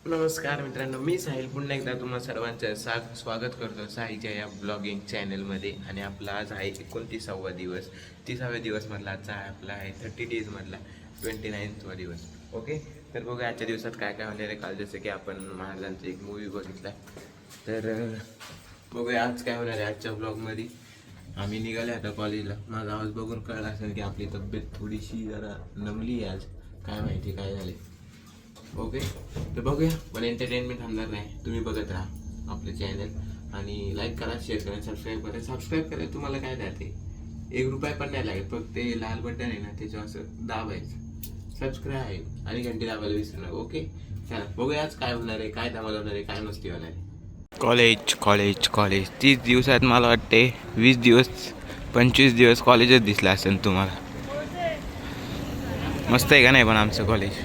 नमस्कार मित्रांनो, मी साहिल पुन्हा एकदा तुम्हा सर्वांचं स्वागत करतो साहिलच्या या ब्लॉगिंग चॅनलमध्ये. आणि आपला आज आहे 29वा दिवस, 30व्या दिवसमधला आजचा आहे आपला आहे 30 डेजमधला 29वा दिवस. ओके, तर बघूया आजच्या दिवसात काय काय होणार आहे. काल जसं की आपण महाराजांचा एक मूवी बघितला, तर बघूया आज काय होणार आहे आजच्या ब्लॉगमध्ये. आम्ही निघाले आता कॉलेजला. माझा आवाज बघून कळला असेल की आपली तब्येत थोडीशी जरा नमली आहे आज, काय माहिती काय झाले. ओके, तर बघूया. पण एंटरटेनमेंट थांबणार नाही. तुम्ही बघत राहा आपलं चॅनल आणि लाईक करा, शेअर करा, सबस्क्राईब करा. सबस्क्राईब करायला तुम्हाला काय द्याते, ₹1 पण नाही लागेल. फक्त ते लाल बटन आहे ना, त्याच्यावर असं दाबायचं, सबस्क्राईब आणि घंटी दाबायला विसरू नका. ओके, चला बघूया आज काय होणार आहे, काय धमाल होणार आहे, काय मस्ती होणार आहे. कॉलेज कॉलेज कॉलेज 30 दिवसात मला वाटते 20 दिवस 25 दिवस कॉलेजच दिसलं असेल तुम्हाला. मस्त आहे का नाही पण आमचं कॉलेज.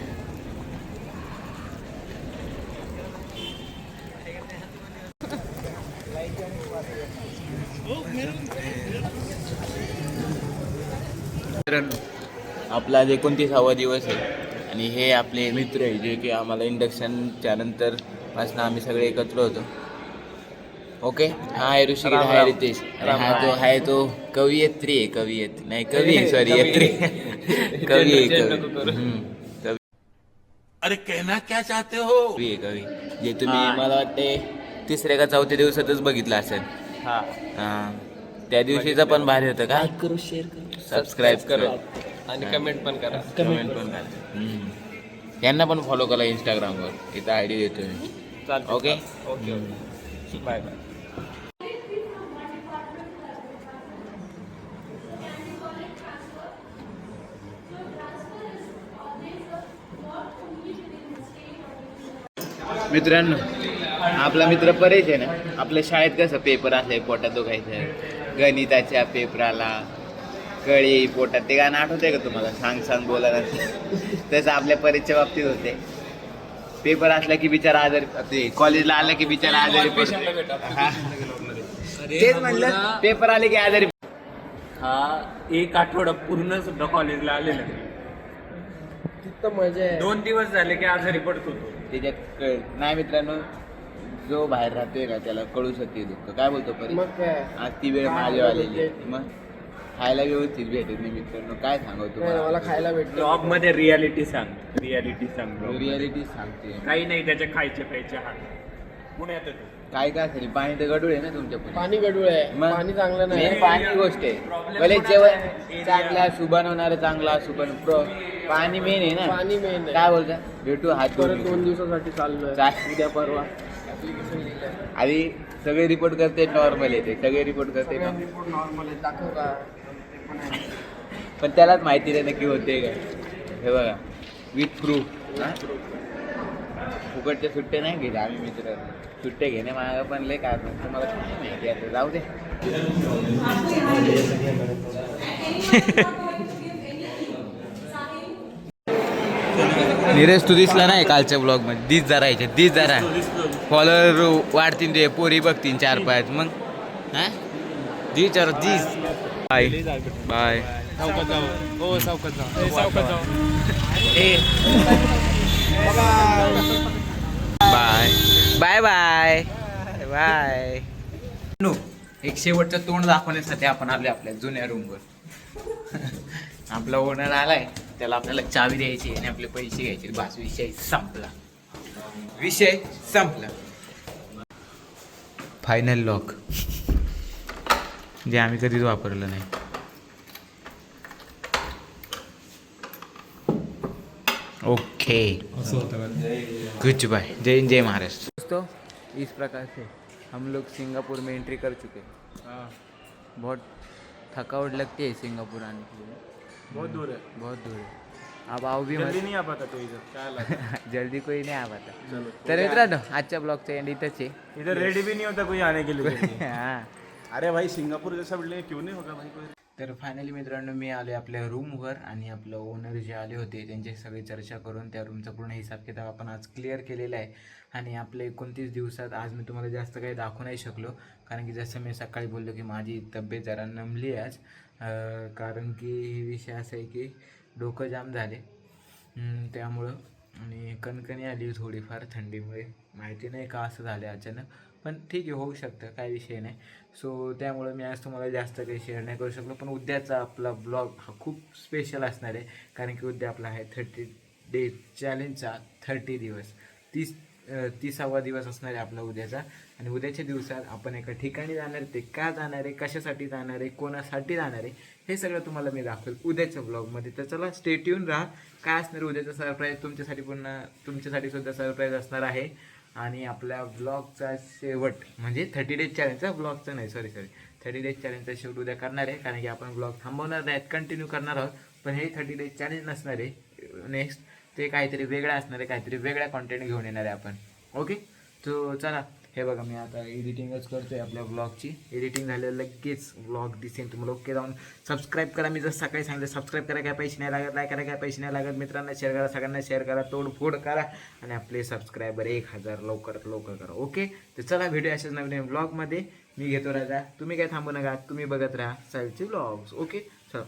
आपला आज 29वा दिवस आहे आणि हे आपले मित्र आहे जे की आम्हाला इंडक्शनच्या नंतर पासून आम्ही सगळे एकत्र होतो. ओके, हा आहे ऋषिकेश, हा आहे रितेश, आणि हा तो कवयित्री आहे. कवयित्री नाही, कवी आहे, सॉरी येत्री. कवी आहे, कवी. अरे कहना क्या चाहते हो? कवी आहे, कवी. जे तुम्ही मला वाटते 3ऱ्या का 4थ्या दिवसातच बघितलं असेल. हा, त्या दिवशीचं पण भारी होतं का. करू, शेअर करू, सबस्क्राईब करा आणि कमेंट पण करा. कमेंट पण करा. यांना पण फॉलो करा इंस्टाग्रामवर, इथं आयडी देतो मी. चालतं. Okay okay okay, bye bye. मित्रांनो, आपला मित्र परेश आहे ना, आपल्या शाळेत कसं पेपर असाय पोटात दुखायचं, गणिताच्या पेपराला कळी पोटात, ते गाणं आठवतंय का तुम्हाला, सांग सांग बोला ना. तसं आपल्या परीक्षेच्या बाबतीत होते. पेपर असला की बिचारा आजारी, ते कॉलेजला आलं की बिचारा आजारी पडतो. तेच म्हणलं, पेपर आले की आजारी. हा, एक आठवडा पूर्ण सुद्धा कॉलेजला आलेला तिथं मजा आहे. 2 दिवस झाले की आजारी पडतो तो. त्याच्यात नाही मित्रांनो, जो बाहेर राहतोय ना त्याला कळू शकते दुःख. काय बोलतो परी, मग काय, आज ती वेळ माझी आलेली. मग खायला व्यवस्थित भेटत नाही मित्रांनो, काय सांगतो मला खायला भेटलं. जॉब मध्ये रियालिटी सांग, रियालिटी सांग. रियालिटी सांगते. काही नाही, त्याचे खायचे प्यायचे हात पुण्यात येतो. काय काय असेल, पाणी तर गडूळ आहे ना तुमच्या पुढे. पाणी गडूळ आहे, मग पाणी चांगलं नाही. मेन पाणी गोष्ट आहे. भले जेवण चांगला असू, बनवणारं चांगला असू, पण पाणी मेन आहे ना. पाणी मेन आहे. काय बोलता, भेटू हात परत 2 दिवसासाठी चाललोय. उद्या परवा आधी सगळे रिपोर्ट करते नॉर्मल येते, सगळे रिपोर्ट करते नॉर्मल आहे. दाखव का, पण त्यालाच माहिती नाही नक्की होते काय. हे बघा, विथ प्रूफ. फुकटच्या सुट्टे नाही घेत आम्ही मित्र. सुट्टे घेणे मागं पण लय कारण तुम्हाला काय माहिती, आता जाऊ दे. नीरज तू दिसला नाही कालच्या ब्लॉग मध्ये. दिस जरा यायचे, दिस जरा फॉलोअर वाढतील, ते पोरी बघतील 4-5. मग हा दिस जरा दिस. Bye bye. चौकात जाऊ. हो, चौकात जाऊ. चौकात जाऊ. Bye bye bye bye. एक शेवटचं तोंड दाखवण्यासाठी आपण आले आपल्या जुन्या रूमवर. आपला ओनर आलाय, त्याला आपल्याला चावी द्यायची आणि आपले पैसे घ्यायचे. बस, विषय संपला, विषय संपला. फायनल लॉक जे आम्ही कधीच वापरलं नाही. Okay, goodbye. जय हिंद, जय महाराष्ट्र. दोस्तों, इस प्रकार से हम लोग सिंगापुर में एंट्री कर चुके हैं. बहुत थकावट लगती है सिंगापुर आने के लिए. बहुत दूर है, बहुत दूर है. अब आओ भी मत. जल्दी नहीं आ पाता तो इधर. काय जल्दी कोई नहीं आ पाता. तर मित्रांनो, आजच्या ब्लॉगचा एंड इथंच आहे. इधर रेडी भी नहीं होता कोई आने के लिए. हां, अरे भाई, सिंगापुर जैसा बिल्डिंग क्यों नहीं होगा भाई कोई. तर फायनली मित्रांनो, मी आले आपल्या रूमवर आणि आपलं ओनर जे आले होते त्यांची सगळी चर्चा करून त्या रूमचा पूर्ण हिसाब किताब आपण आज क्लिअर केलेला आहे. आणि आपले 29 दिवसात आज मी तुम्हाला जास्त काही दाखवू नाही शकलो, कारण की जसं मी सकाळी बोललो की माझी तब्येत जरा नमली आहे आज. कारण की विषय असा आहे की डोकं जाम झाले, त्यामुळं आणि कणकणी आली थोडीफार थंडीमुळे, माहिती नाही का असं झालं अचानक, पण ठीक आहे, होऊ शकतं, काय विषय नाही. सो त्यामुळे मी आज तुम्हाला जास्त काही शेअर नाही करू शकलो. पण उद्याचा आपला ब्लॉग हा खूप स्पेशल असणार आहे, कारण की उद्या आपला आहे 30 डेज चॅलेंजचा 30 दिवस, 30वा दिवस असणार आहे आपला उद्याचा. आणि उद्याच्या दिवसात आपण एका ठिकाणी जाणार, ते का जाणार आहे, कशासाठी जाणार आहे, कोणासाठी जाणार आहे, हे सगळं तुम्हाला मी दाखवेल उद्याच्या ब्लॉगमध्ये. तर चला स्टे ट्यून राहा. काय असणार उद्याचं सरप्राईज तुमच्यासाठी, पुन्हा तुमच्यासाठी सुद्धा सरप्राईज असणार आहे. आणि आपल्या ब्लॉगचा शेवट म्हणजे 30 डेज चॅलेंजचा, ब्लॉगचा नाही, सॉरी 30 डेज चॅलेंजचा शेवट उद्या करणार आहे, कारण की आपण ब्लॉग थांबवणार नाहीत, कंटिन्यू करणार आहोत. पण हे 30 डेज चॅलेंज नसणार आहे नेक्स्ट, ते काहीतरी वेगळं असणार आहे, काहीतरी वेगळ्या कॉन्टेंट घेऊन येणार आहे आपण. ओके, तो चला. हे बघा, मी आता एडिटिंगच करतो आहे आपल्या ब्लॉगची. एडिटिंग झाल्यावर लगेच ब्लॉग दिसेल तुम्हाला. ओके, जाऊन सबस्क्राईब करा. मी जसं सकाळी सांगितलं, सबस्क्राईब करा, काय पैसे नाही लागत, लाईक करा, काय पैसे नाही लागत, मित्रांना शेअर करा, सगळ्यांना शेअर करा, तोडफोड करा, आणि आपले सबस्क्रायबर 1000 लवकरात लवकर करा. ओके, तर चला भेटूया अशाच नवीन ब्लॉगमध्ये. मी घेतो राजा, तुम्ही काय थांबू नका, तुम्ही बघत राहा साहिलचे ब्लॉग्स. ओके, चल.